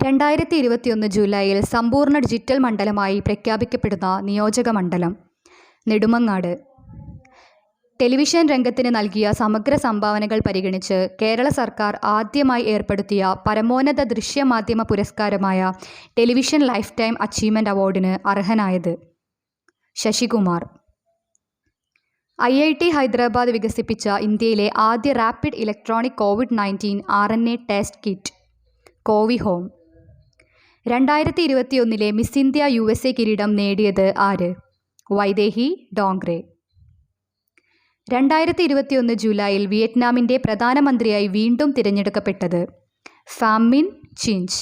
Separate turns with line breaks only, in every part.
2021 ജൂലൈയിൽ സമ്പൂർണ്ണ ഡിജിറ്റൽ മണ്ഡലമായി പ്രഖ്യാപിക്കപ്പെടുന്ന നിയോജകമണ്ഡലം നെടുമങ്ങാട്. ടെലിവിഷൻ രംഗത്തിന് നൽകിയ സമഗ്ര സംഭാവനകൾ പരിഗണിച്ച് കേരള സർക്കാർ ആദ്യമായി ഏർപ്പെടുത്തിയ പരമോന്നത ദൃശ്യമാധ്യമ പുരസ്കാരമായ ടെലിവിഷൻ ലൈഫ് ടൈം അച്ചീവ്മെൻ്റ് അവാർഡിന് അർഹനായത് ശശികുമാർ. IIT ഹൈദരാബാദ് വികസിപ്പിച്ച ഇന്ത്യയിലെ ആദ്യ rapid electronic COVID-19 RNA test kit Covihome. 2021 Miss India USA കിരീടം നേടിയത് ആര്? വൈദേഹി ഡോങ്റെ. 2021 ജൂലൈയിൽ വിയറ്റ്നാമിൻ്റെ പ്രധാനമന്ത്രിയായി വീണ്ടും തിരഞ്ഞെടുക്കപ്പെട്ടത് ഫാം മിൻ ചിഞ്ച്.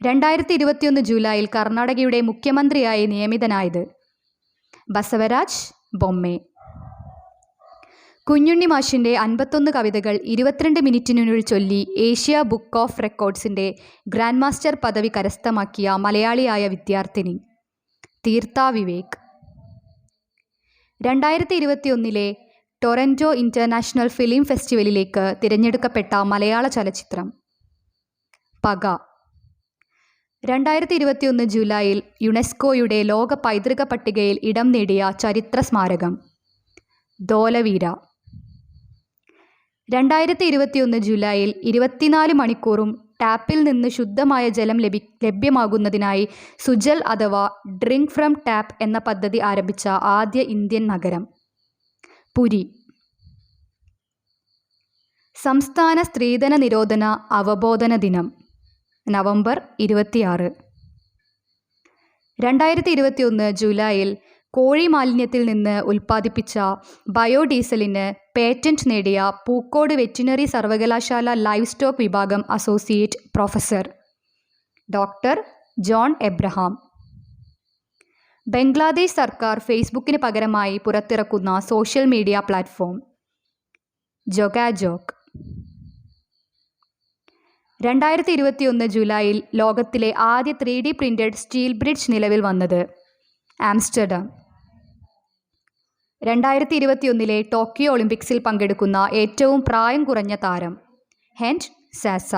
2021 ജൂലൈയിൽ കർണാടകയുടെ മുഖ്യമന്ത്രിയായി നിയമിതനായത് ബസവരാജ് ബൊമ്മെ. കുഞ്ഞുണ്ണി മാഷിൻ്റെ 51 കവിതകൾ 22 മിനിറ്റിനുള്ളിൽ ചൊല്ലി ഏഷ്യ ബുക്ക് ഓഫ് റെക്കോർഡ്സിൻ്റെ ഗ്രാൻഡ് മാസ്റ്റർ പദവി കരസ്ഥമാക്കിയ മലയാളിയായ വിദ്യാർത്ഥിനി Theertha Vivek. 2021 Toronto international film ഫെസ്റ്റിവലിലേക്ക് തിരഞ്ഞെടുക്കപ്പെട്ട മലയാള ചലച്ചിത്രം പക. 2021 ജൂലൈയിൽ യുനെസ്കോയുടെ ലോക പൈതൃക പട്ടികയിൽ ഇടം നേടിയ ചരിത്ര സ്മാരകം ധോലവീര. 2021 ജൂലൈയിൽ 24 മണിക്കൂറും ടാപ്പിൽ നിന്ന് ശുദ്ധമായ ജലം ലഭ്യമാകുന്നതിനായി സുജൽ അഥവാ ഡ്രിങ്ക് ഫ്രം ടാപ്പ് എന്ന പദ്ധതി ആരംഭിച്ച ആദ്യ ഇന്ത്യൻ നഗരം പുരി. സംസ്ഥാന സ്ത്രീധന നിരോധന അവബോധന ദിനം നവംബർ 26. 2021 ജൂലൈയിൽ കോഴി മാലിന്യത്തിൽ നിന്ന് ഉൽപ്പാദിപ്പിച്ച ബയോഡീസലിന് പേറ്റന്റ് നേടിയ പൂക്കോട് വെറ്റിനറി സർവകലാശാല ലൈവ് സ്റ്റോക്ക് വിഭാഗം associate professor doctor John Abraham. Bangladesh സർക്കാർ ഫേസ്ബുക്കിന് പകരമായി പുറത്തിറക്കുന്ന സോഷ്യൽ മീഡിയ പ്ലാറ്റ്ഫോം ജൊഗാജോഗ്. 2021 ജൂലൈയിൽ ലോകത്തിലെ ആദ്യ 3D പ്രിൻറ്റഡ് സ്റ്റീൽ ബ്രിഡ്ജ് നിലവിൽ വന്നത് ആംസ്റ്റർഡാം. 2021 ടോക്കിയോ ഒളിമ്പിക്സിൽ പങ്കെടുക്കുന്ന ഏറ്റവും പ്രായം കുറഞ്ഞ താരം ഹെൻറ്റ് സാസ.